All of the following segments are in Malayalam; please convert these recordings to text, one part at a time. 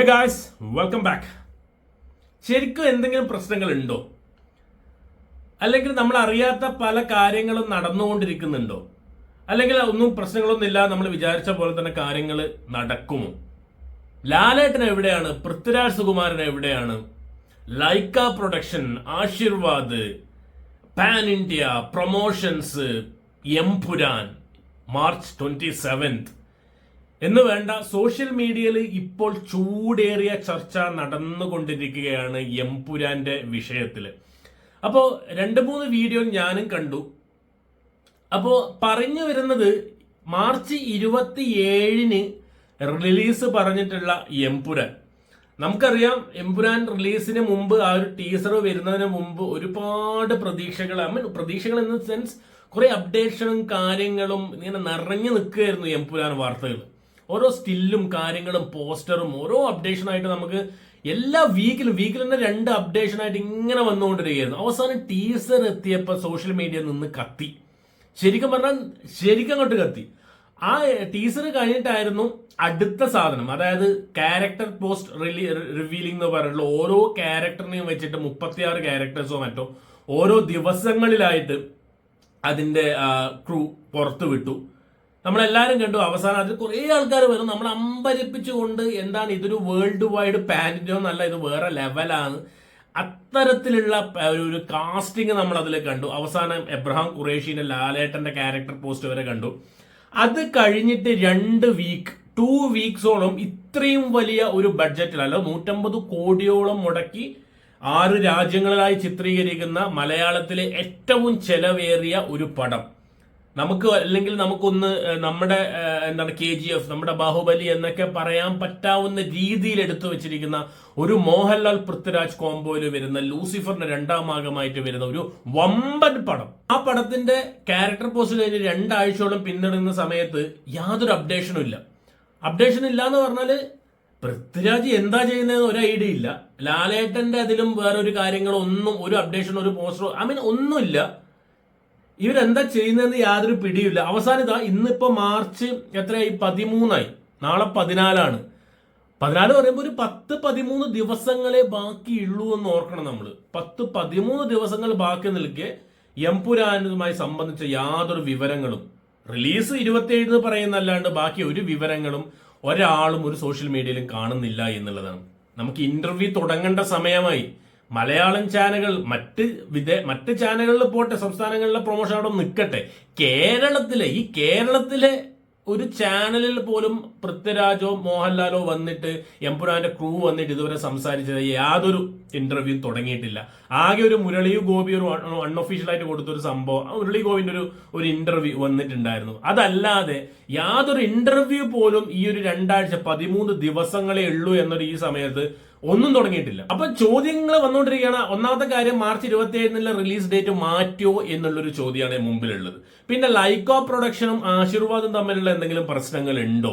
Guys, welcome back. ശരിക്കും എന്തെങ്കിലും പ്രശ്നങ്ങൾ ഉണ്ടോ? അല്ലെങ്കിൽ നമ്മൾ അറിയാത്ത പല കാര്യങ്ങളും നടന്നുകൊണ്ടിരിക്കുന്നുണ്ടോ? അല്ലെങ്കിൽ ഒന്നും പ്രശ്നങ്ങളൊന്നും ഇല്ലാതെ നമ്മൾ വിചാരിച്ച പോലെ തന്നെ കാര്യങ്ങൾ നടക്കുമോ? ലാലേട്ടൻ എവിടെയാണ്? പൃഥ്വിരാജ് സുകുമാരൻ എവിടെയാണ്? Lyca production, Aashirvad, pan India promotions, Empuraan, March 27 എന്ന് വേണ്ട സോഷ്യൽ മീഡിയയിൽ ഇപ്പോൾ ചൂടേറിയ ചർച്ച നടന്നുകൊണ്ടിരിക്കുകയാണ് എംപുരാന്റെ വിഷയത്തില്. അപ്പോ 2-3 വീഡിയോ ഞാനും കണ്ടു. അപ്പോ പറഞ്ഞു വരുന്നത് മാർച്ച് 27 റിലീസ് പറഞ്ഞിട്ടുള്ള എംപുരാൻ. നമുക്കറിയാം, എംപുരാൻ റിലീസിന് മുമ്പ് ആ ഒരു ടീസർ വരുന്നതിന് മുമ്പ് ഒരുപാട് പ്രതീക്ഷകൾ എന്ന സെൻസ് കുറെ അപ്ഡേഷനും കാര്യങ്ങളും ഇങ്ങനെ നിറഞ്ഞു നിൽക്കുകയായിരുന്നു എംപുരാൻ വാർത്തകൾ. ഓരോ സ്റ്റില്ലും കാര്യങ്ങളും പോസ്റ്ററും ഓരോ അപ്ഡേഷനായിട്ട് നമുക്ക് എല്ലാ വീക്കിലും തന്നെ 2 അപ്ഡേഷനായിട്ട് ഇങ്ങനെ വന്നുകൊണ്ടിരിക്കുകയായിരുന്നു. അവസാനം ടീസർ എത്തിയപ്പോൾ സോഷ്യൽ മീഡിയ നിന്ന് കത്തി. ശരിക്കും പറഞ്ഞാൽ ശരിക്കും അങ്ങോട്ട് കത്തി. ആ ടീസർ കഴിഞ്ഞിട്ടായിരുന്നു അടുത്ത സാധനം, അതായത് ക്യാരക്ടർ പോസ്റ്റ് റിവീലിംഗ് എന്ന് പറഞ്ഞിട്ടുള്ള ഓരോ ക്യാരക്ടറിനെയും വെച്ചിട്ട് 36 ക്യാരക്ടേഴ്സോ മറ്റോ ഓരോ ദിവസങ്ങളിലായിട്ട് അതിന്റെ ക്രൂ പുറത്തു വിട്ടു. നമ്മളെല്ലാരും കണ്ടു. അവസാനം അതിൽ കുറെ ആൾക്കാർ വരും, നമ്മൾ അമ്പരിപ്പിച്ചുകൊണ്ട് എന്താണ് ഇതൊരു വേൾഡ് വൈഡ് പാൻഡിയോ എന്നല്ല, ഇത് വേറെ ലെവലാണ്, അത്തരത്തിലുള്ള ഒരു കാസ്റ്റിംഗ് നമ്മൾ അതിൽ കണ്ടു. അവസാനം എബ്രഹാം ഖുറേഷിന്റെ ലാലേട്ടന്റെ ക്യാരക്ടർ പോസ്റ്റ് വരെ കണ്ടു. അത് കഴിഞ്ഞിട്ട് 2 വീക്സോളം ഇത്രയും വലിയ ഒരു ബഡ്ജറ്റിൽ, അല്ല 150 കോടിയോളം മുടക്കി 6 രാജ്യങ്ങളിലായി ചിത്രീകരിക്കുന്ന മലയാളത്തിലെ ഏറ്റവും ചെലവേറിയ ഒരു പടം നമുക്കൊന്ന് നമ്മുടെ KGF, നമ്മുടെ ബാഹുബലി എന്നൊക്കെ പറയാൻ പറ്റാവുന്ന രീതിയിൽ എടുത്തു വെച്ചിരിക്കുന്ന ഒരു മോഹൻലാൽ പൃഥ്വിരാജ് കോംബോയിൽ വരുന്ന ലൂസിഫറിന്റെ 2ാം ഭാഗമായിട്ട് വരുന്ന ഒരു വമ്പൻ പടം. ആ പടത്തിന്റെ ക്യാരക്ടർ പോസ്റ്റ് കഴിഞ്ഞ് 2 ആഴ്ചയോളം പിന്നിടുന്ന സമയത്ത് യാതൊരു അപ്ഡേഷനും ഇല്ല. അപ്ഡേഷൻ ഇല്ല എന്ന് പറഞ്ഞാല് പൃഥ്വിരാജ് എന്താ ചെയ്യുന്നതെന്ന് ഒരു ഐഡിയ ഇല്ല. ലാലേട്ടന്റെ അതിലും വേറൊരു കാര്യങ്ങളൊന്നും, ഒരു അപ്ഡേഷനോ ഒരു പോസ്റ്ററോ ഒന്നുമില്ല. ഇവരെന്താ ചെയ്യുന്നതെന്ന് യാതൊരു പിടിയില്ല. അവസാനം ഇന്നിപ്പോ മാർച്ച് എത്രയായി? 13 നാളെ 14. 14 പറയുമ്പോൾ ഒരു 10-13 ദിവസങ്ങളെ ബാക്കിയുള്ളൂ എന്ന് ഓർക്കണം നമ്മൾ. 10-13 ദിവസങ്ങൾ ബാക്കി നിൽക്കെ എംപുരാനുമായി സംബന്ധിച്ച യാതൊരു വിവരങ്ങളും, റിലീസ് 27 പറയുന്നല്ലാണ്ട് ബാക്കി ഒരു വിവരങ്ങളും ഒരാളും ഒരു സോഷ്യൽ മീഡിയയിലും കാണുന്നില്ല എന്നുള്ളതാണ്. നമുക്ക് ഇന്റർവ്യൂ തുടങ്ങേണ്ട സമയമായി. മലയാളം ചാനലുകൾ മറ്റ് ചാനലുകളിൽ പോട്ടെ, സംസ്ഥാനങ്ങളിലെ പ്രൊമോഷൻ അവിടെ നിൽക്കട്ടെ, കേരളത്തിലെ ഒരു ചാനലിൽ പോലും പൃഥ്വിരാജോ മോഹൻലാലോ വന്നിട്ട് എംപുരാന്റെ ക്രൂ വന്നിട്ട് ഇതുവരെ സംസാരിച്ചത് യാതൊരു ഇന്റർവ്യൂ തുടങ്ങിയിട്ടില്ല. ആകെ ഒരു മുരളി ഗോപി ഒരു അൺഒഫീഷ്യൽ ആയിട്ട് കൊടുത്തൊരു സംഭവം, മുരളി ഗോപിന്റെ ഒരു ഇന്റർവ്യൂ വന്നിട്ടുണ്ടായിരുന്നു. അതല്ലാതെ യാതൊരു ഇന്റർവ്യൂ പോലും ഈ ഒരു 2 ആഴ്ച 13 ദിവസങ്ങളേ ഉള്ളൂ എന്നൊരു ഈ സമയത്ത് ഒന്നും തുടങ്ങിയിട്ടില്ല. അപ്പൊ ചോദ്യങ്ങൾ വന്നുകൊണ്ടിരിക്കുകയാണ്. ഒന്നാമത്തെ കാര്യം, മാർച്ച് 27 റിലീസ് ഡേറ്റ് മാറ്റിയോ എന്നുള്ളൊരു ചോദ്യമാണ് മുമ്പിലുള്ളത്. പിന്നെ ലൈക്ക പ്രൊഡക്ഷനും ആശീർവാദും തമ്മിലുള്ള എന്തെങ്കിലും പ്രശ്നങ്ങൾ ഉണ്ടോ?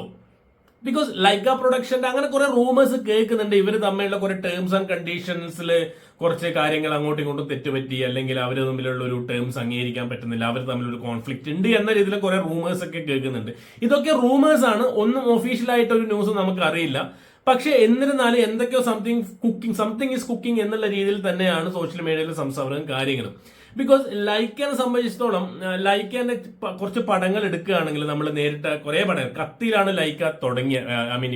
ബിക്കോസ് ലൈക്ക പ്രൊഡക്ഷന്റെ അങ്ങനെ കുറെ റൂമേഴ്സ് കേൾക്കുന്നുണ്ട്. ഇവർ തമ്മിലുള്ള കുറെ ടേംസ് ആൻഡ് കണ്ടീഷൻസിൽ കുറച്ച് കാര്യങ്ങൾ അങ്ങോട്ടും ഇങ്ങോട്ടും തെറ്റുപറ്റി, അല്ലെങ്കിൽ അവർ തമ്മിലുള്ള ഒരു ടേംസ് അംഗീകരിക്കാൻ പറ്റുന്നില്ല, അവർ തമ്മിലൊരു കോൺഫ്ലിക്റ്റ് ഉണ്ട് എന്ന രീതിയിൽ കുറെ റൂമേഴ്സ് ഒക്കെ കേൾക്കുന്നുണ്ട്. ഇതൊക്കെ റൂമേഴ്സ് ആണ്, ഒന്നും ഒഫീഷ്യലായിട്ടൊരു ന്യൂസ് നമുക്ക് അറിയില്ല. പക്ഷെ എന്നിരുന്നാലും എന്തൊക്കെയോ സംതിങ് ഈസ് കുക്കിംഗ് എന്നുള്ള രീതിയിൽ തന്നെയാണ് സോഷ്യൽ മീഡിയയിൽ സംസാരവും കാര്യങ്ങളും. ബിക്കോസ് ലൈക്കനെ സംബന്ധിച്ചിടത്തോളം, ലൈക്കന്റെ കുറച്ച് പടങ്ങൾ എടുക്കുകയാണെങ്കിൽ നമ്മൾ നേരിട്ട് കുറെ പടങ്ങൾ, കത്തിയിലാണ് ലൈക്ക തുടങ്ങിയ,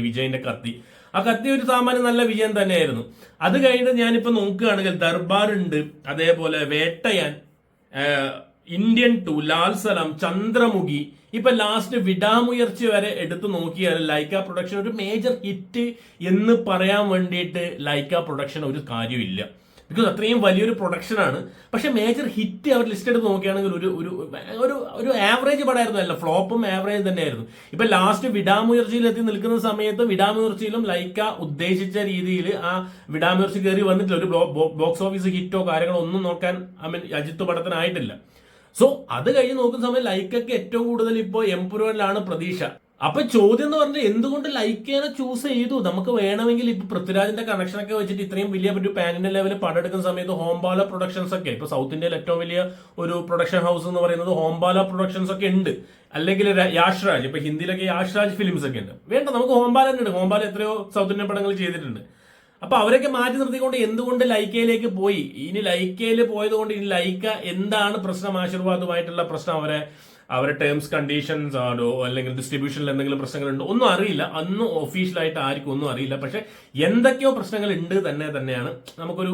വിജയന്റെ കത്തി. ആ കത്തി ഒരു സാമാന്യം നല്ല വിജയം തന്നെയായിരുന്നു. അത് കഴിഞ്ഞിട്ട് ഞാനിപ്പോ നോക്കുകയാണെങ്കിൽ ദർബാർ ഉണ്ട്, അതേപോലെ വേട്ടയാൻ, ഇന്ത്യൻ 2, ലാൽ സലാം, ചന്ദ്രമുഖി, ഇപ്പൊ ലാസ്റ്റ് വിടാമുയർച്ച വരെ എടുത്തു നോക്കിയാൽ ലൈക്ക പ്രൊഡക്ഷൻ ഒരു മേജർ ഹിറ്റ് എന്ന് പറയാൻ വേണ്ടിയിട്ട് ലൈക്ക പ്രൊഡക്ഷൻ ഒരു കാര്യമില്ല. ബിക്കോസ് അത്രയും വലിയൊരു പ്രൊഡക്ഷനാണ്. പക്ഷെ മേജർ ഹിറ്റ് അവർ ലിസ്റ്റ് എടുത്ത് നോക്കുകയാണെങ്കിൽ ഒരു ആവറേജ് പടമായിരുന്നു, അല്ല ഫ്ലോപ്പും ആവറേജ് തന്നെയായിരുന്നു. ഇപ്പൊ ലാസ്റ്റ് വിടാമുയർച്ചയിൽ എത്തി നിൽക്കുന്ന സമയത്ത് വിടാമുയർച്ചയിലും ലൈക്ക ഉദ്ദേശിച്ച രീതിയിൽ ആ വിടാമുയർച്ച കയറി വന്നിട്ടില്ല. ഒരു ബോക്സ് ഓഫീസ് ഹിറ്റോ കാര്യങ്ങളോ ഒന്നും നോക്കാൻ അജിത്ത് പടത്തിനായിട്ടില്ല. സോ അത് കഴിഞ്ഞ് നോക്കുന്ന സമയം ലൈക്കൊക്കെ ഏറ്റവും കൂടുതൽ ഇപ്പോൾ എംപുരാനിലാണ് പ്രതീക്ഷ. അപ്പൊ ചോദ്യം എന്ന് പറഞ്ഞാൽ എന്തുകൊണ്ട് ലൈക്കേനെ ചൂസ് ചെയ്തു? നമുക്ക് വേണമെങ്കിൽ ഇപ്പൊ പൃഥ്വിരാജിന്റെ കണക്ഷൻ ഒക്കെ വെച്ചിട്ട് ഇത്രയും വലിയ ഒരു പാനിന്റെ ലെവലിൽ പടം എടുക്കുന്ന സമയത്ത് ഹോംബാല പ്രൊഡക്ഷൻസ് ഒക്കെ ഇപ്പൊ സൗത്ത് ഇന്ത്യയിൽ ഏറ്റവും വലിയ ഒരു പ്രൊഡക്ഷൻ ഹൗസ് എന്ന് പറയുന്നത് ഹോംബാല പ്രൊഡക്ഷൻസ് ഒക്കെ ഉണ്ട്. അല്ലെങ്കിൽ യാഷ് രാജ്, ഇപ്പൊ ഹിന്ദിയിലൊക്കെ യാഷ് രാജ് ഫിലിംസ് ഒക്കെ ഉണ്ട്. വേണ്ട, നമുക്ക് ഹോംബാല ഉണ്ട്. ഹോംബാല എത്രയോ സൗത്ത് ഇന്ത്യൻ പടങ്ങൾ ചെയ്തിട്ടുണ്ട്. അപ്പൊ അവരൊക്കെ മാറ്റി നിർത്തിക്കൊണ്ട് എന്തുകൊണ്ട് ലൈക്കയിലേക്ക് പോയി? ഇനി ലൈക്കയിൽ പോയത് കൊണ്ട് ഇനി ലൈക്ക എന്താണ് പ്രശ്നം? ആശീർവാദുമായിട്ടുള്ള പ്രശ്നം അവരെ ടേംസ് കണ്ടീഷൻസ് ആണോ, അല്ലെങ്കിൽ ഡിസ്ട്രിബ്യൂഷനിൽ എന്തെങ്കിലും പ്രശ്നങ്ങളുണ്ടോ, ഒന്നും അറിയില്ല. അന്നും ഒഫീഷ്യലായിട്ട് ആർക്കും ഒന്നും അറിയില്ല. പക്ഷെ എന്തൊക്കെയോ പ്രശ്നങ്ങൾ ഉണ്ട് തന്നെയാണ് നമുക്കൊരു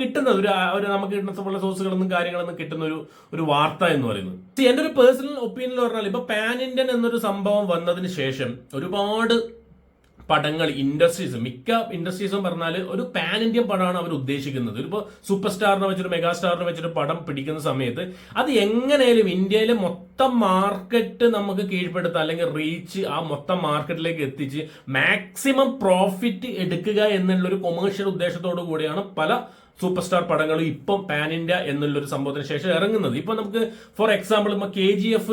കിട്ടുന്നത്, നമുക്ക് കിട്ടുന്ന സോഴ്സുകളൊന്നും കാര്യങ്ങളൊന്നും കിട്ടുന്ന ഒരു വാർത്ത എന്ന് പറയുന്നത്. എന്റെ ഒരു പേഴ്സണൽ ഒപ്പീനിയൻ പറഞ്ഞാൽ ഇപ്പൊ പാൻ ഇന്ത്യൻ എന്നൊരു സംഭവം വന്നതിന് ശേഷം ഒരുപാട് പടങ്ങൾ മിക്ക ഇൻഡസ്ട്രീസും പറഞ്ഞാൽ ഒരു പാൻ ഇന്ത്യൻ പടമാണ് അവർ ഉദ്ദേശിക്കുന്നത്. ഇപ്പോൾ സൂപ്പർ സ്റ്റാറിനെ വെച്ചിട്ട് മെഗാ സ്റ്റാറിനെ വെച്ചിട്ട് പടം പിടിക്കുന്ന സമയത്ത് അത് എങ്ങനെയാലും ഇന്ത്യയിലെ മൊത്തം മാർക്കറ്റ് നമുക്ക് കീഴ്പ്പെടുത്താം, അല്ലെങ്കിൽ റീച്ച് ആ മൊത്തം മാർക്കറ്റിലേക്ക് എത്തിച്ച് മാക്സിമം പ്രോഫിറ്റ് എടുക്കുക എന്നുള്ളൊരു കൊമേഴ്ഷ്യൽ ഉദ്ദേശത്തോടു കൂടിയാണ് പല സൂപ്പർ സ്റ്റാർ പടങ്ങളും ഇപ്പം പാൻ ഇന്ത്യ എന്നുള്ളൊരു സംഭവത്തിന് ശേഷം ഇറങ്ങുന്നത്. ഇപ്പൊ നമുക്ക് ഫോർ എക്സാമ്പിൾ ഇപ്പൊ KGF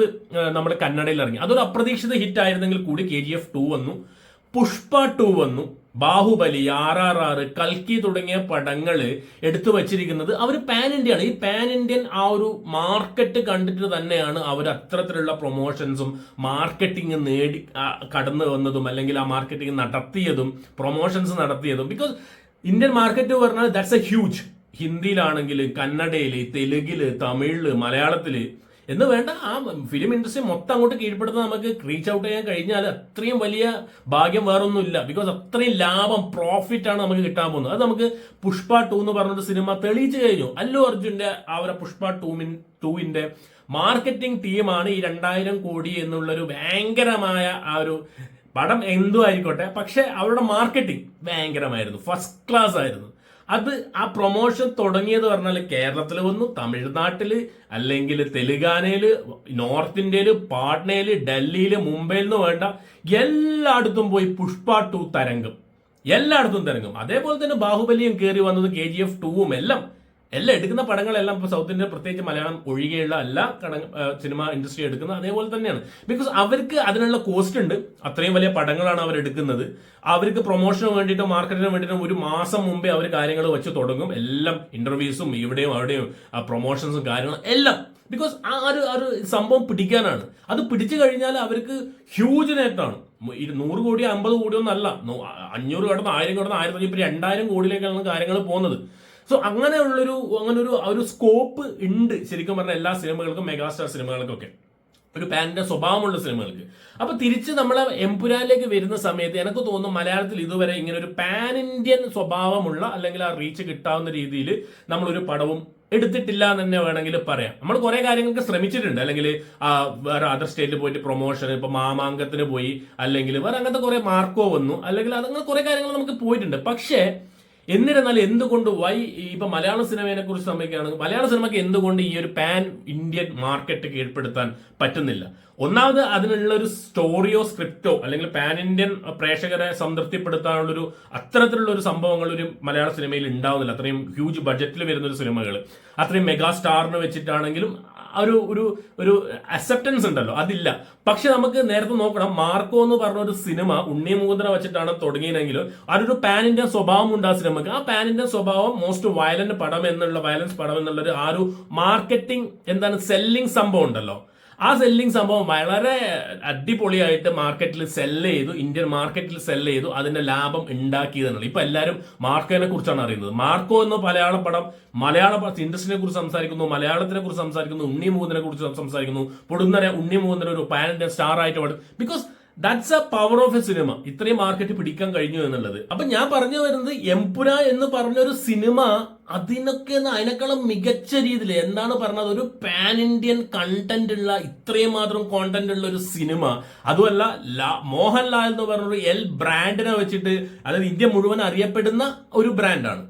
നമ്മുടെ കന്നഡയിൽ ഇറങ്ങി, അതൊരു അപ്രതീക്ഷിത ഹിറ്റ് ആയിരുന്നെങ്കിൽ കൂടി KGF 2 വന്നു, പുഷ്പ 2 വന്നു, ബാഹുബലി, RRR, കൽക്കി തുടങ്ങിയ പടങ്ങൾ എടുത്തു വച്ചിരിക്കുന്നത് അവർ പാൻ ഇന്ത്യ ആണ്. ഈ പാൻ ഇന്ത്യൻ ആ ഒരു മാർക്കറ്റ് കണ്ടിട്ട് തന്നെയാണ് അവർ അത്തരത്തിലുള്ള പ്രൊമോഷൻസും മാർക്കറ്റിംഗ് കടന്നു വന്നതും, അല്ലെങ്കിൽ ആ മാർക്കറ്റിംഗ് നടത്തിയതും പ്രൊമോഷൻസ് നടത്തിയതും. ബിക്കോസ് ഇന്ത്യൻ മാർക്കറ്റ് പറഞ്ഞാൽ ദാറ്റ്സ് എ ഹ്യൂജ്. ഹിന്ദിയിലാണെങ്കിൽ, കന്നഡയില്, തെലുങ്കില്, തമിഴില്, മലയാളത്തില് എന്ന് വേണ്ട ആ ഫിലിം ഇൻഡസ്ട്രി മൊത്തം അങ്ങോട്ട് കീഴ്പ്പെടുത്താൻ നമുക്ക് റീച്ച് ഔട്ട് ചെയ്യാൻ കഴിഞ്ഞാൽ അത്രയും വലിയ ഭാഗ്യം വേറൊന്നുമില്ല. ബിക്കോസ് അത്രയും ലാഭം, പ്രോഫിറ്റ് ആണ് നമുക്ക് കിട്ടാൻ പോകുന്നത്. അത് നമുക്ക് പുഷ്പ 2 എന്ന് പറഞ്ഞൊരു സിനിമ തെളിയിച്ചു കഴിഞ്ഞു. അല്ലു അർജുന്റെ ആ ഒരു പുഷ്പ 2ന്റെ മാർക്കറ്റിംഗ് ടീമാണ് ഈ 2000 കോടി എന്നുള്ളൊരു ഭയങ്കരമായ ആ ഒരു പടം എന്തും ആയിക്കോട്ടെ, പക്ഷെ അവരുടെ മാർക്കറ്റിംഗ് ഭയങ്കരമായിരുന്നു, ഫസ്റ്റ് ക്ലാസ് ആയിരുന്നു. അത് ആ പ്രൊമോഷൻ തുടങ്ങിയത് പറഞ്ഞാൽ കേരളത്തിൽ വന്നു, തമിഴ്നാട്ടില്, അല്ലെങ്കിൽ തെലുങ്കാനയില്, നോർത്ത് ഇന്ത്യയില്, പാട്നയില്, ഡൽഹിയില്, മുംബൈയിൽ നിന്ന് വേണ്ട എല്ലായിടത്തും പോയി പുഷ്പ 2 തരംഗം, എല്ലായിടത്തും തരംഗം. അതേപോലെ തന്നെ ബാഹുബലിയും കയറി വന്നത്, KGF 2 എല്ലാം എടുക്കുന്ന പടങ്ങളെല്ലാം ഇപ്പൊ സൗത്ത് ഇന്ത്യ, പ്രത്യേകിച്ച് മലയാളം ഒഴികെയുള്ള എല്ലാ സിനിമ ഇൻഡസ്ട്രി എടുക്കുന്നത് അതേപോലെ തന്നെയാണ്. ബിക്കോസ് അവർക്ക് അതിനുള്ള കോസ്റ്റ് ഉണ്ട്, അത്രയും വലിയ പടങ്ങളാണ് അവർ എടുക്കുന്നത്. അവർക്ക് പ്രൊമോഷന് വേണ്ടിയിട്ടോ മാർക്കറ്റിന് വേണ്ടിയിട്ടോ ഒരു മാസം മുമ്പേ അവർ കാര്യങ്ങൾ വെച്ച് തുടങ്ങും. എല്ലാം ഇന്റർവ്യൂസും ഇവിടെയും അവിടെയും പ്രൊമോഷൻസും കാര്യങ്ങളും എല്ലാം. ബിക്കോസ് ആ ഒരു സംഭവം പിടിക്കാനാണ്. അത് പിടിച്ചു കഴിഞ്ഞാൽ അവർക്ക് ഹ്യൂജ് നേട്ടമാണ്. 100 കോടി 50 കോടി ഒന്നും അല്ല, 500 കടന്ന് 1000 കടന്ന് 2000 കോടിയിലേക്കാണ് കാര്യങ്ങൾ പോകുന്നത്. സോ അങ്ങനെയൊരു സ്കോപ്പ് ഉണ്ട് ശരിക്കും പറഞ്ഞാൽ എല്ലാ സിനിമകൾക്കും, മെഗാസ്റ്റാർ സിനിമകൾക്കൊക്കെ, ഒരു പാനിന്റെ സ്വഭാവമുള്ള സിനിമകൾക്ക്. അപ്പൊ തിരിച്ച് നമ്മളെ എംപുരാനിലേക്ക് വരുന്ന സമയത്ത് എനിക്ക് തോന്നുന്നു മലയാളത്തിൽ ഇതുവരെ ഇങ്ങനെ ഒരു പാൻ ഇന്ത്യൻ സ്വഭാവമുള്ള, അല്ലെങ്കിൽ ആ റീച്ച് കിട്ടാവുന്ന രീതിയിൽ നമ്മളൊരു പടവും എടുത്തിട്ടില്ല എന്ന് തന്നെ വേണമെങ്കിൽ പറയാം. നമ്മൾ കുറെ കാര്യങ്ങൾക്ക് ശ്രമിച്ചിട്ടുണ്ട്, അല്ലെങ്കിൽ വേറെ അതർ സ്റ്റേറ്റിൽ പോയിട്ട് പ്രൊമോഷൻ, ഇപ്പൊ മാമാങ്കത്തിന് പോയി, അല്ലെങ്കിൽ വേറെ അങ്ങനത്തെ കുറെ മാർക്കോ വന്നു, അല്ലെങ്കിൽ അതങ്ങനെ കുറെ കാര്യങ്ങൾ നമുക്ക് പോയിട്ടുണ്ട്. പക്ഷേ എന്നിരുന്നാൽ എന്തുകൊണ്ട് ഇപ്പൊ മലയാള സിനിമയെ കുറിച്ച് സംഭവിക്കുകയാണെങ്കിൽ മലയാള സിനിമയ്ക്ക് എന്തുകൊണ്ട് ഈ ഒരു പാൻ ഇന്ത്യൻ മാർക്കറ്റ് കീഴ്പ്പെടുത്താൻ പറ്റുന്നില്ല? ഒന്നാമത് അതിനുള്ള ഒരു സ്റ്റോറിയോ സ്ക്രിപ്റ്റോ, അല്ലെങ്കിൽ പാൻ ഇന്ത്യൻ പ്രേക്ഷകരെ സംതൃപ്തിപ്പെടുത്താനുള്ളൊരു അത്തരത്തിലുള്ള ഒരു സംഭവങ്ങൾ ഒരു മലയാള സിനിമയിൽ ഉണ്ടാവുന്നില്ല. അത്രയും ഹ്യൂജ് ബഡ്ജറ്റിൽ വരുന്ന ഒരു സിനിമകൾ, അത്രയും മെഗാ സ്റ്റാറിന് വെച്ചിട്ടാണെങ്കിലും ഒരു അക്സെപ്റ്റൻസ് ഉണ്ടല്ലോ, അതില്ല. പക്ഷെ നമുക്ക് നേരത്തെ നോക്കണം, മാർക്കോ എന്ന് പറഞ്ഞ ഒരു സിനിമ ഉണ്ണി മുകുന്ദനെ വെച്ചിട്ടാണ് തുടങ്ങിയതെങ്കിലും അതൊരു പാൻ ഇന്ത്യൻ സ്വഭാവം ഉണ്ട് ആ സിനിമക്ക്. ആ പാൻ ഇന്ത്യൻ സ്വഭാവം മോസ്റ്റ് വയലൻസ് പടം എന്നുള്ള ആ ഒരു മാർക്കറ്റിംഗ് സെല്ലിംഗ് സംഭവം ഉണ്ടല്ലോ, ആ സെല്ലിംഗ് സംഭവം വളരെ അടിപൊളിയായിട്ട് മാർക്കറ്റിൽ ഇന്ത്യൻ മാർക്കറ്റിൽ സെല്ല് ചെയ്തു, അതിന്റെ ലാഭം ഉണ്ടാക്കിയതെന്നുള്ളത്. ഇപ്പൊ എല്ലാവരും മാർക്കോനെ കുറിച്ചാണ് അറിയുന്നത്. മാർക്കോ എന്ന മലയാള ഇൻഡസ്ട്രിയെ കുറിച്ച് സംസാരിക്കുന്നു, മലയാളത്തിനെ കുറിച്ച് സംസാരിക്കുന്നു, ഉണ്ണി മുകുന്ദനെ കുറിച്ച് സംസാരിക്കുന്നു. ഉണ്ണി മുകുന്ദൻ ഒരു പാൻ ഇന്ത്യൻ സ്റ്റാർ ആയിട്ട് പാടും. Because that's A power of A cinema, ഇത്രയും മാർക്കറ്റ് പിടിക്കാൻ കഴിഞ്ഞു എന്നുള്ളത്. അപ്പൊ ഞാൻ പറഞ്ഞു വരുന്നത്, എംപുര എന്ന് പറഞ്ഞൊരു സിനിമ അതിനേക്കാളും മികച്ച രീതിയിൽ എന്താണ് പറഞ്ഞത്, ഒരു പാൻ ഇന്ത്യൻ കണ്ടന്റ് ഉള്ള, ഇത്രയും മാത്രം കോണ്ടന്റ് ഉള്ള ഒരു സിനിമ. അതുമല്ല, മോഹൻലാൽ എന്ന് പറഞ്ഞൊരു ബ്രാൻഡിനെ വെച്ചിട്ട്, അതായത് ഇന്ത്യ മുഴുവൻ അറിയപ്പെടുന്ന ഒരു ബ്രാൻഡാണ്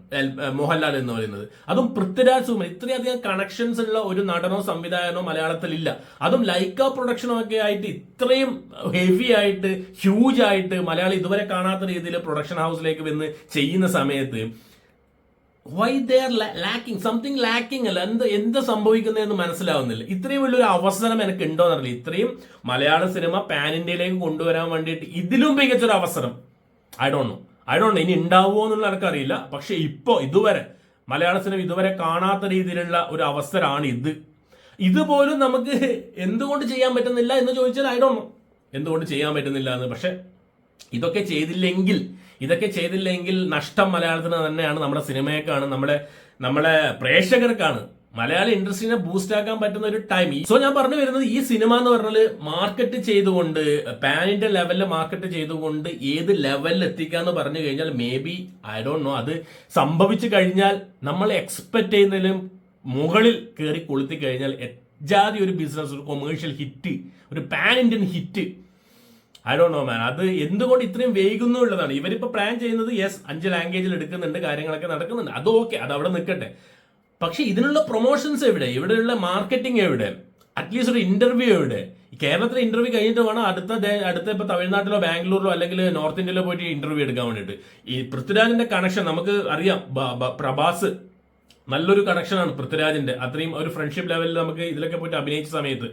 മോഹൻലാൽ എന്ന് പറയുന്നത്. അതും പൃഥ്വിരാജ് സുകുമാരൻ, ഇത്രയധികം കണക്ഷൻസ് ഉള്ള ഒരു നടനോ സംവിധായകനോ മലയാളത്തിൽ ഇല്ല. അതും ലൈക്ക പ്രൊഡക്ഷനോ ഒക്കെ ആയിട്ട് ഇത്രയും ഹെവി ആയിട്ട്, ഹ്യൂജ് ആയിട്ട്, മലയാളം ഇതുവരെ കാണാത്ത രീതിയിൽ പ്രൊഡക്ഷൻ ഹൗസിലേക്ക് വന്ന് ചെയ്യുന്ന സമയത്ത് why they are lacking something lacking അല്ല, എന്ത് സംഭവിക്കുന്നതെന്ന് മനസ്സിലാവുന്നില്ല. ഇത്രയും വലിയൊരു അവസരം എനിക്ക് ഉണ്ടോന്ന് അറിയില്ല. ഇത്രയും മലയാള സിനിമ പാൻ ഇന്ത്യയിലേക്ക് കൊണ്ടുവരാൻ വേണ്ടിയിട്ട് ഇതിലും മികച്ചൊരു അവസരം ഐ ഡോണ്ട് നോ ഇനി ഉണ്ടാവുമോ എന്നുള്ള എനിക്കറിയില്ല. പക്ഷെ ഇപ്പോൾ ഇതുവരെ മലയാള സിനിമ ഇതുവരെ കാണാത്ത രീതിയിലുള്ള ഒരു അവസരമാണ് ഇത്. ഇതുപോലും നമുക്ക് എന്തുകൊണ്ട് ചെയ്യാൻ പറ്റുന്നില്ല എന്ന് ചോദിച്ചാൽ ഐ ഡോണ്ട് നോ എന്തുകൊണ്ട് ചെയ്യാൻ പറ്റുന്നില്ല എന്ന്. പക്ഷെ ഇതൊക്കെ ചെയ്തില്ലെങ്കിൽ നഷ്ടം മലയാളത്തിന് തന്നെയാണ്, നമ്മുടെ സിനിമയൊക്കെയാണ്, നമ്മുടെ പ്രേക്ഷകർക്കാണ്. മലയാള ഇൻഡസ്ട്രീനെ ബൂസ്റ്റ് ആക്കാൻ പറ്റുന്ന ഒരു ടൈം. സോ ഞാൻ പറഞ്ഞു വരുന്നത്, ഈ സിനിമ എന്ന് പറഞ്ഞാൽ മാർക്കറ്റ് ചെയ്തുകൊണ്ട് പാൻ ഇന്ത്യ ലെവലിൽ മാർക്കറ്റ് ചെയ്തുകൊണ്ട് ഏത് ലെവലിൽ എത്തിക്കാന്ന് പറഞ്ഞു കഴിഞ്ഞാൽ may be I don't no, അത് സംഭവിച്ചു കഴിഞ്ഞാൽ നമ്മൾ എക്സ്പെക്ട് ചെയ്യുന്നതിലും മുകളിൽ കയറി കൊളുത്തി കഴിഞ്ഞാൽ ജാതി ഒരു ബിസിനസ്, ഒരു കൊമേഴ്ഷ്യൽ ഹിറ്റ്, ഒരു pan Indian hit. I don't know man, അത് എന്തുകൊണ്ട് ഇത്രയും വൈകുന്നു ഉള്ളതാണ്. ഇവരിപ്പോ പ്ലാൻ ചെയ്യുന്നത് 5 ലാംഗ്വേജിൽ എടുക്കുന്നുണ്ട്, കാര്യങ്ങളൊക്കെ നടക്കുന്നുണ്ട്, അത് ഓക്കെ, അത് അവിടെ നിൽക്കട്ടെ. പക്ഷെ ഇതിനുള്ള പ്രൊമോഷൻസ് എവിടെ, ഇവിടെയുള്ള മാർക്കറ്റിംഗ് എവിടെ, അറ്റ്ലീസ്റ്റ് ഒരു ഇന്റർവ്യൂ എവിടെ? കേരളത്തിലെ ഇന്റർവ്യൂ കഴിഞ്ഞിട്ട് വേണം അടുത്ത ഇപ്പൊ തമിഴ്നാട്ടിലോ ബാംഗ്ലൂരിലോ അല്ലെങ്കിൽ നോർത്ത് ഇന്ത്യയിലോ പോയിട്ട് ഇന്റർവ്യൂ എടുക്കാൻ വേണ്ടിയിട്ട്. ഈ പൃഥ്വിരാജിന്റെ കണക്ഷൻ നമുക്ക് അറിയാം, പ്രഭാസ് നല്ലൊരു കണക്ഷനാണ് പൃഥ്വിരാജിന്റെ, അത്രയും ഒരു ഫ്രണ്ട്ഷിപ്പ് ലെവലിൽ നമുക്ക് ഇതിലൊക്കെ പോയിട്ട് അഭിനയിച്ച സമയത്ത്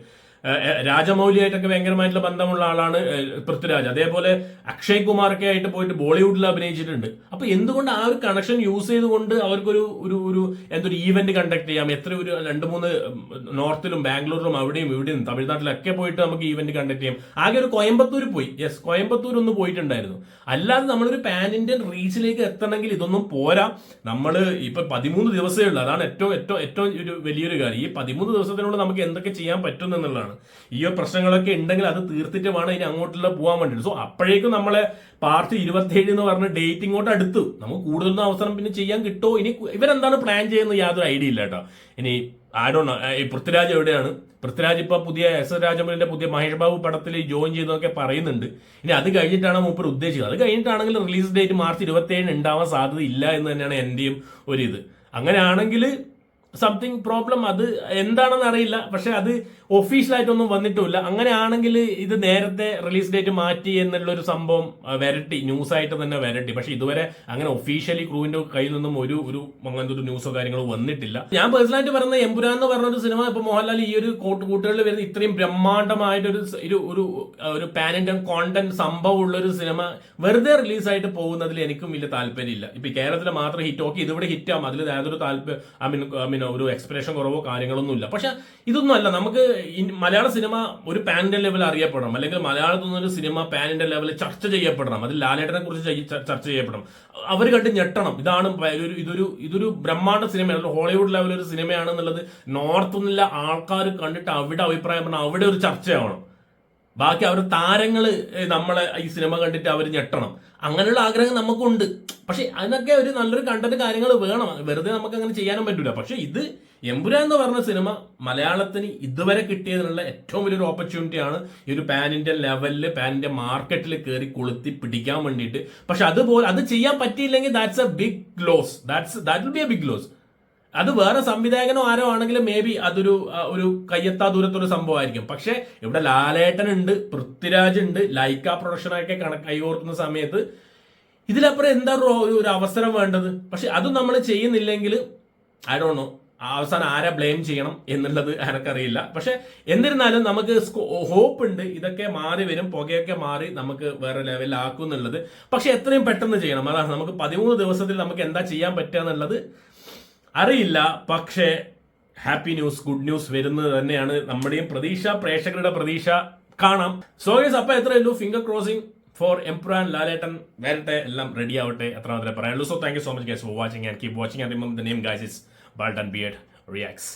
രാജമൗലിയായിട്ടൊക്കെ ഭയങ്കരമായിട്ടുള്ള ബന്ധമുള്ള ആളാണ് പൃഥ്വിരാജ്. അതേപോലെ അക്ഷയ് കുമാറൊക്കെ ആയിട്ട് പോയിട്ട് ബോളിവുഡിൽ അഭിനയിച്ചിട്ടുണ്ട്. അപ്പൊ എന്തുകൊണ്ട് ആ ഒരു കണക്ഷൻ യൂസ് ചെയ്തുകൊണ്ട് അവർക്കൊരു ഒരു എന്തൊരു ഈവന്റ് കണ്ടക്ട് ചെയ്യാം? എത്ര ഒരു 2-3 നോർത്തിലും ബാംഗ്ലൂരിലും അവിടെയും ഇവിടെയും തമിഴ്നാട്ടിലൊക്കെ പോയിട്ട് നമുക്ക് ഈവന്റ് കണ്ടക്ട് ചെയ്യാം. ആകെ ഒരു കോയമ്പത്തൂർ പോയി, കോയമ്പത്തൂർ ഒന്ന് പോയിട്ടുണ്ടായിരുന്നു. അല്ലാതെ നമ്മളൊരു പാൻ ഇന്ത്യൻ റീച്ചിലേക്ക് എത്തണമെങ്കിൽ ഇതൊന്നും പോരാ. നമ്മൾ ഇപ്പൊ 13 ദിവസമേ ഉള്ളൂ, അതാണ് ഏറ്റവും ഒരു വലിയൊരു കാര്യം. ഈ 13 ദിവസത്തിനുള്ളിൽ നമുക്ക് എന്തൊക്കെ ചെയ്യാൻ പറ്റും എന്നുള്ളതാണ്. ഈ പ്രശ്നങ്ങളൊക്കെ ഉണ്ടെങ്കിൽ അത് തീർത്തിട്ട് വേണം ഇനി അങ്ങോട്ടുള്ള പോകാൻ വേണ്ടിയിട്ട്. സോ അപ്പോഴേക്കും നമ്മളെ പാർട്ടി 27 എന്ന് പറഞ്ഞ ഡേറ്റ് ഇങ്ങോട്ട് അടുത്തു. നമുക്ക് കൂടുതലൊന്നും അവസരം പിന്നെ ചെയ്യാൻ കിട്ടുമോ? ഇനി ഇവരെന്താണ് പ്ലാൻ ചെയ്യുന്നത് യാതൊരു ഐഡിയ ഇല്ല കേട്ടോ. ഇനി ആരോണോ ഈ പൃഥ്വിരാജ് എവിടെയാണ്? പൃഥ്വിരാജ് ഇപ്പൊ പുതിയ എസ് രാജമൗലിന്റെ പുതിയ മഹേഷ് ബാബു പടത്തിൽ ജോയിൻ ചെയ്തതൊക്കെ പറയുന്നുണ്ട്. ഇനി അത് കഴിഞ്ഞിട്ടാണ് മൂപ്പർ ഉദ്ദേശിക്കുന്നത്. അത് കഴിഞ്ഞിട്ടാണെങ്കിൽ റിലീസ് ഡേറ്റ് മാർച്ച് 27 ഉണ്ടാവാൻ സാധ്യത ഇല്ല എന്ന് തന്നെയാണ് എന്റെയും ഒരിത്. അങ്ങനെയാണെങ്കിൽ സംതിങ് പ്രോബ്ലം, അത് എന്താണെന്ന് അറിയില്ല. പക്ഷെ അത് ഒഫീഷ്യലായിട്ടൊന്നും വന്നിട്ടുമില്ല. അങ്ങനെയാണെങ്കിൽ ഇത് നേരത്തെ റിലീസ് ഡേറ്റ് മാറ്റി എന്നുള്ളൊരു സംഭവം വരട്ടി, ന്യൂസായിട്ട് തന്നെ വരട്ടി. പക്ഷെ ഇതുവരെ അങ്ങനെ ഒഫീഷ്യലി ക്രൂവിന്റെ കയ്യിൽ നിന്നും ഒരു അങ്ങനത്തെ ഒരു ന്യൂസോ കാര്യങ്ങളോ വന്നിട്ടില്ല. ഞാൻ പേഴ്സണലായിട്ട് പറയുന്ന എമ്പുരാൻ എന്ന് പറഞ്ഞൊരു സിനിമ ഇപ്പൊ മോഹൻലാൽ ഈ ഒരു കൂട്ടുകളിൽ വരുന്ന ഇത്രയും ബ്രഹ്മാണ്ഡമായിട്ടൊരു ഒരു പാൻ ഇന്ത്യൻ കോണ്ടന്റ് സംഭവം ഉള്ള ഒരു സിനിമ വെറുതെ റിലീസായിട്ട് പോകുന്നതിൽ എനിക്കും വലിയ താല്പര്യമില്ല. ഇപ്പൊ കേരളത്തിൽ മാത്രം ഹിറ്റ്, ഓക്കെ ഇതിവിടെ ഹിറ്റ് ആവും, അതിൽ യാതൊരു താല്പര്യം ഒരു എക്സ്പ്രഷൻ കുറവോ കാര്യങ്ങളൊന്നും ഇല്ല. പക്ഷെ ഇതൊന്നും അല്ല. നമുക്ക് മലയാള സിനിമ ഒരു പാൻ ഇന്ത്യൻ ലെവലിൽ അറിയപ്പെടണം, അല്ലെങ്കിൽ മലയാളത്തിൽ നിന്നൊരു സിനിമ പാൻ ഇന്ത്യൻ ലെവലിൽ ചർച്ച ചെയ്യപ്പെടണം, അതിൽ ലാലേട്ടനെ കുറിച്ച് ചർച്ച ചെയ്യപ്പെടണം, അവർ കണ്ട് ഞെട്ടണം. ഇതൊരു ബ്രഹ്മാണ്ഡ സിനിമയാണ്, ഹോളിവുഡ് ലെവലൊരു സിനിമയാണെന്നുള്ളത് നോർത്ത് നിന്നുള്ള ആൾക്കാർ കണ്ടിട്ട് അവിടെ അഭിപ്രായം പറഞ്ഞാൽ അവിടെ ഒരു ചർച്ചയാവണം. ബാക്കി അവർ താരങ്ങള് നമ്മളെ ഈ സിനിമ കണ്ടിട്ട് അവർ ഞെട്ടണം. അങ്ങനെയുള്ള ആഗ്രഹം നമുക്കുണ്ട്. പക്ഷെ അതിനൊക്കെ ഒരു നല്ലൊരു കണ്ടന്റ് കാര്യങ്ങൾ വേണം. വെറുതെ നമുക്ക് അങ്ങനെ ചെയ്യാനും പറ്റൂല. പക്ഷെ ഇത് എമ്പുരാൻ എന്ന് പറഞ്ഞ സിനിമ മലയാളത്തിന് ഇതുവരെ കിട്ടിയതിനുള്ള ഏറ്റവും വലിയൊരു ഓപ്പർച്യൂണിറ്റി ആണ്. ഈ ഒരു പാൻ ഇന്ത്യൻ ലെവലിൽ പാൻ ഇന്ത്യൻ മാർക്കറ്റിൽ കയറി കൊളുത്തി പിടിക്കാൻ വേണ്ടിയിട്ട്. പക്ഷെ അതുപോലെ അത് ചെയ്യാൻ പറ്റിയില്ലെങ്കിൽ that's a big loss. That will be a big loss. അത് വേറെ സംവിധായകനോ ആരോ ആണെങ്കിലും മേ ബി ഒരു കയ്യെത്താ ദൂരത്തൊരു സംഭവമായിരിക്കും. പക്ഷെ ഇവിടെ ലാലേട്ടൻ ഉണ്ട്, പൃഥ്വിരാജ് ഉണ്ട്, ലൈക്ക പ്രൊഡക്ഷനൊക്കെ കൈകോർക്കുന്ന സമയത്ത് ഇതിലപ്പുറം എന്താ ഒരു അവസരം വേണ്ടത്? പക്ഷെ അതും നമ്മൾ ചെയ്യുന്നില്ലെങ്കിൽ ഐ ഡോണ്ട് നോ അവസാനം ആരെ ബ്ലെയിം ചെയ്യണം എന്നുള്ളത് എനിക്കറിയില്ല. പക്ഷെ എന്നിരുന്നാലും നമുക്ക് ഹോപ്പ് ഉണ്ട്, ഇതൊക്കെ മാറി വരും, പുകയൊക്കെ മാറി നമുക്ക് വേറെ ലെവലിലാക്കും എന്നുള്ളത്. പക്ഷെ എത്രയും പെട്ടെന്ന് ചെയ്യണം. അതാണ് നമുക്ക് 13 ദിവസത്തിൽ നമുക്ക് എന്താ ചെയ്യാൻ പറ്റുക എന്നുള്ളത് അറിയില്ല. പക്ഷേ ഹാപ്പി ന്യൂസ്, ഗുഡ് ന്യൂസ് വരുന്നത് തന്നെയാണ് നമ്മുടെയും പ്രതീക്ഷ, പ്രേക്ഷകരുടെ പ്രതീക്ഷ. കാണാം. സോ ഗൈസ്, അപ്പൊ എത്രയേ ഉള്ളൂ. Finger crossing for Empuraan, Lalettan വരട്ടെ, എല്ലാം റെഡി ആവട്ടെ, എത്ര മാത്രമേ പറയാനുള്ളൂ. So thank you so much guys for watching and keep watching and remember the name guys is Bolton beard reacts.